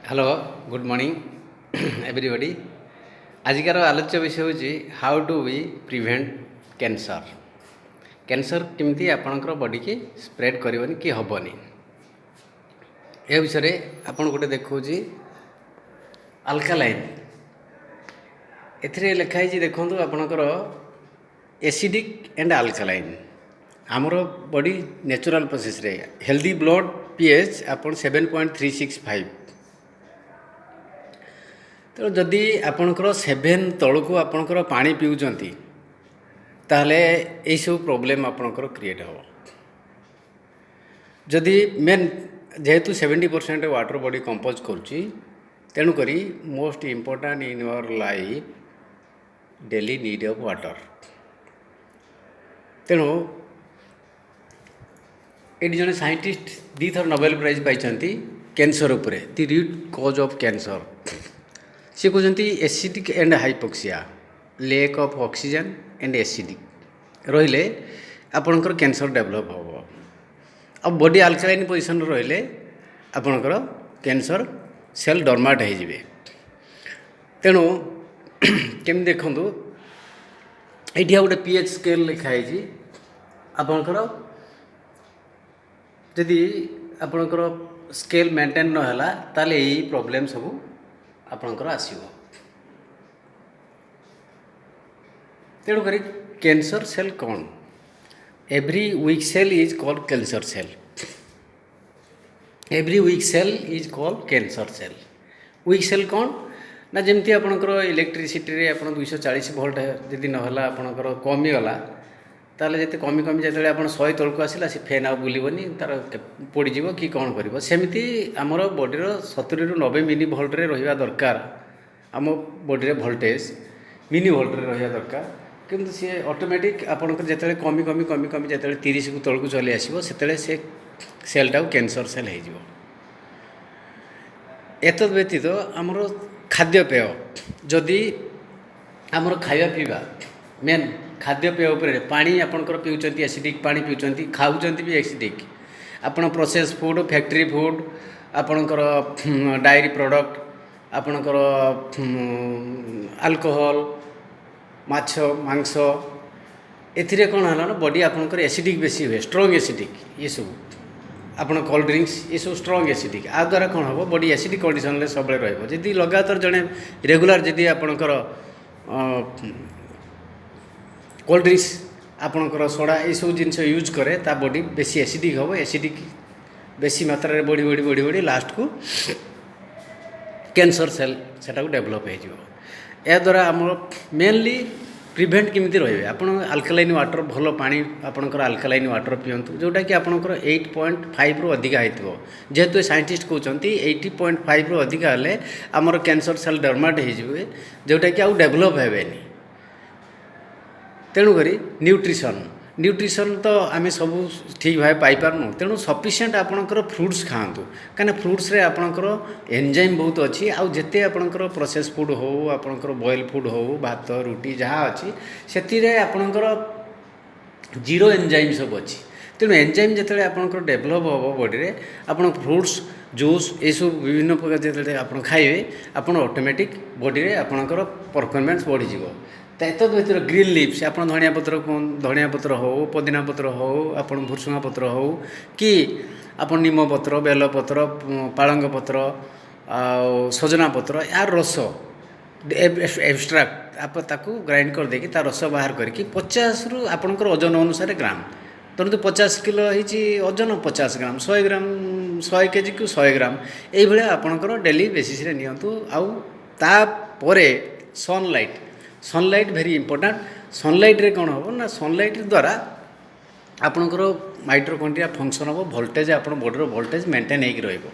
Hello good morning everybody. आजिकार आलोच्य विषय हूँ how to we prevent cancer. Cancer केमती आपणकर बॉडी की स्प्रेड करबनी कि हेनी ए विषय आपन गोटे देखो अल्कालाइन एथिरे लिखाई देखो आपणकर एसिडिक एंड अल्कालाइन आमर बॉडी नेचुरल प्रोसेस रे हेल्दी ब्लड पीएच आपन 7.365। तो जदि आपणकर 7 तलू आपणकर पानी पिउचंती ताहले यही सब प्रोब्लेम आपणकर क्रिएट हो। जदि मेन जेहेतु 70% वाटर बॉडी कंपोज करुच्ची तेणुक most important in your life daily need of water. तेणु ये जड़े साइंटिस्ट दी थर नोबेल प्राइज पाई कैंसर उपरे the root cause of cancer. सी कहते acidic and hypoxia lack of oxygen and acidic रहिले आपणकर कैंसर डेवलप हो। अब बॉडी अल्कालाइन पोजिशन रहिले आपणकर कैंसर सेल डरमाट हो जाए। तेणु केमी देखु ये गोटे पीएच स्केल लिखाई आपणकर जदि आपणकर स्केल मेंटेन नहला ताले यही प्रॉब्लम सब आपणकर आसीबो। तेणुक कैंसर सेल कौन every weak cell is called cancer cell. Every weak cell is called cancer cell. Weak cell कौन ना जमती आपणकर इलेक्ट्रिसिटी रे आपण 240 वोल्ट जदि नहला आपणकर कमी गला ताले जते कमी कमी जते आपण 100 तलको आसिला से फैन आ बुलीबनी तार पड़ीजिवो कि कौन करिवो। सेमिति आमर बॉडी रो 70 रु 90 मिली वोल्ट रे रहिबा दरकार। आम बॉडी रे वोल्टेज मिली वोल्ट रे रहिबा दरकार किंतु सी ऑटोमेटिक आपणकर जते कमी कमी कमी कमी जते 30 को तलको चली आसीबो सेते से सेलटा कैंसर सेल हो जिवो। एतद व्यतीत आमर खाद्यपेय जदि आमर खाଇବା पीवा मेन खाद्यपेय उपर पानी आपणकर पिउचंती एसिडिक पानी पिउचंती खाउचंती भी एसिडिक आपण प्रोसेस फूड फैक्ट्री फूड आपणकर डायरी प्रोडक्ट आपणकर अल्कोहल माछ मांस एथिरे कौन है ना बॉडी आपणकर एसिडिक बेसी हुए स्ट्रॉन्ग एसिडिक ये सब आपण कोल्ड ड्रिंक्स ये सब स्ट्रॉन्ग एसिडिक आ द्वारा कौन हम बॉडी एसिडिक कंडीशन रे सब रही लगातार जड़े रेगुलर जदि आपणकर कोल्ड ड्रिंक्स आपणकर सोडा ये सब जिनस यूज करे ता बॉडी बेसी एसिडिक हम एसिडिक बेसी मात्रा रे बढ़ी बढ़ी बढ़ी बढ़ी लास्ट को कैंसर सेल सेटा को डेवलप हो। या द्वारा आम मेनली प्रिभेंट केमिति रहिबे आपण अल्कालाइन वाटर भल पानी आपणकर अल्कालाइन वाटर पियंतु जोटा कि आपणकर 8.5 रु अधिका होइतबो। जेहेतु साइंटिस्ट कहउचंती 80.5 रु अधिका हेले आमर कैंसर सेल डरमाट हो जिवे जोटा कि आउ डेवलप हेबेनी। तेणुक न्यूट्रिशन तो आम सब ठीक भाव पाइपारनु तेणु सफिशिएंट आपणकर फ्रुट्स खातु कहीं फ्रुट्स रे आपणकर एंजाइम बहुत अच्छी आउ जेते आपणकर प्रोसेस फूड हो आपणकर बॉयल फूड हो भात रुटी जहाँ अच्छी से आपणकर जीरो एंजाइम सब अच्छी। तेणु एंजाइम जिते आपणकर डेवलप हम बॉडी रे आपण फ्रुट्स जूस ये सब विभिन्न प्रकार जिते आप खाइबे आपण ऑटोमेटिक बॉडी रे आपणकर परफॉर्मेंस बढ़ी जिवो। तद भर ग्रीन लिप्स आप धनिया पत्र हो पुदीना पत्र हो आप भुसुंगा पत्र हो कि आप नीम पत्र बेल पत्र पालंग पत्र सजना पत्र यार रस एब्स्ट्राक्ट आप ताकू ग्राइंड कर देकी तार रस बाहर करके 50 रु आपणकर ओजन अनुसार ग्राम धरतु 50 किलो होती ओजन 50 ग्राम 100 ग्राम 100 केजी को 100 ग्राम ये आपणकर डेली बेसीस रे नियंतु आउ तापरे सनलाइट भेरी इंपोर्टेंट। सनलाइट रे कौन हम ना सनलाइट द्वारा आपणकर माइटोकॉन्ड्रिया फंक्शन हम वोल्टेज आप बॉडी वोल्टेज मेंटेन हो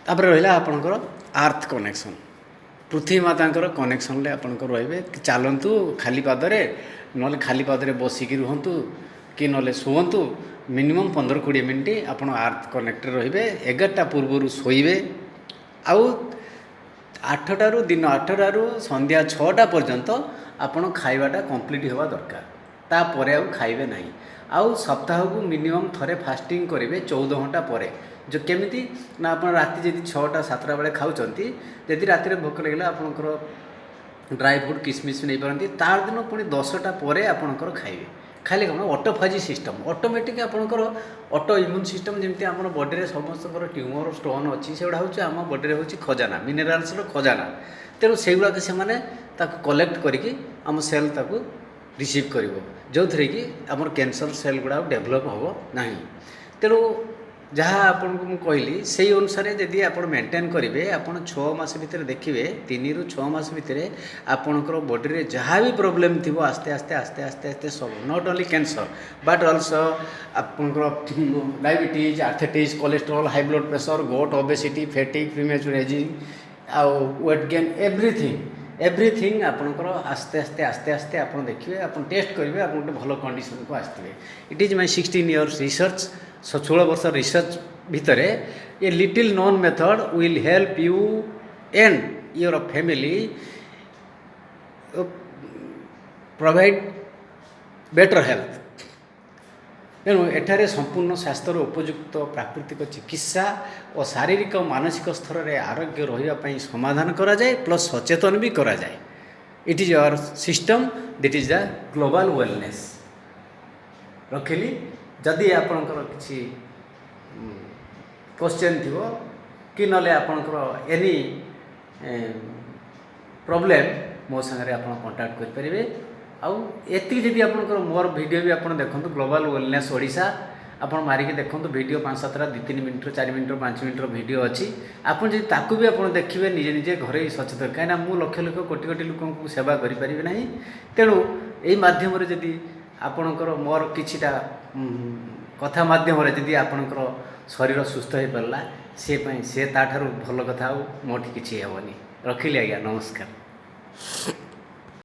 तापर रहा आपणकर अर्थ कनेक्शन पृथ्वी मातांकर कनेक्शन ले आपणकर रहिबे चलतु खाली पादरे न खाली पादरे बसिकी रुहतु कि न शुवतु मिनिमम 15-20 मिनट आप अर्थ कनेक्टेड रहिबे 11टा पूर्व शोइबे आउ 8टारू दिन 8टारू संध्या 6टा पर्यंत आपण खाइबाटा कंप्लीट होगा दरकार तापर आउ खाइबे नहीं। आउ सप्ताह को मिनिमम थरे फास्टिंग करेंगे 14 घंटा पर जो केमिति ना आप राति जब 6टा 7टा बेले खाऊँच यदि राति भोक लगे आपंकर ड्राई फ्रूट किसमिश नहीं पारती तार दिन पुणी 10टा पर आपंकर खाइबे खाइले कौन ऑटोफाजी सिस्टम ऑटोमेटिक आपंकर ऑटो इम्यून सिस्टम जमी आम बॉडी में समस्त ट्यूमर स्टोन अच्छी से गुड़ा हूँ आम बॉडी में हूँ खजाना मिनेराल्स खजाना तेणु से गुड़ाक से कलेक्ट करके आम सेल ताकू रिसीव कर जो थी कि आम कैंसर सेल गुड़ा डेभलप हम ना तेणु जहाँ आपन को मुझे कहली से अनुसार जदि आप मेंटेन करेंगे आप 6 मास भितर देखिए 3 ରୁ 6 मास भितर आपणकर बॉडी रे जहाँ भी प्रोब्लेम थी आस्ते आस्ते आस्ते आस्ते आस्ते सब not only cancer but also आपणकर diabetes arthritis cholesterol high blood pressure गोट ओबेसिटी फैटिक प्रीमेच्योर एजिंग आउ वेट गेन एवरीथिंग आपणकर आस्ते आस्ते आस्ते आस्ते आप देखिए आप टेस्ट करेंगे आप गोटे भल कंडीशन को आसते it is my 16 years research 16 वर्ष रिसर्च भितर a little known method will help you and your family provide better health तेणु एठारे संपूर्ण स्वास्थ्यर उपयुक्त प्राकृतिक चिकित्सा और शारीरिक और मानसिक स्तर में आरोग्य रही समाधान करा जाए प्लस सचेतन भी करा जाए it is our system that is the global wellness रखिली जदि आपणकर किसी क्वेश्चन थी कि नले आपणकर एनी प्रॉब्लम मो संगे आप कांटेक्ट करेंगे आउ एति जदि आपणकर मोर वीडियो भी आप देखो ग्लोबल वेलनेस ओडिशा आप मारिक देखो video 5-7 2-3 minute 4 minute 5 minute video अच्छी आपड़ जब ताकू भी आप देखिए निजे निजे घर ही सचेतन कहीं मुझे लक्ष लक्ष कोटि कोटि लोक सेवा करें ना तेणु यही मध्यम जदि आपणकर मोर किछिटा कथा मध्यम जदि आपणकर शरीर सुस्थ हो पारा से ताठार भल कथा मोटी किसी हेनी रखिली आज्ञा नमस्कार।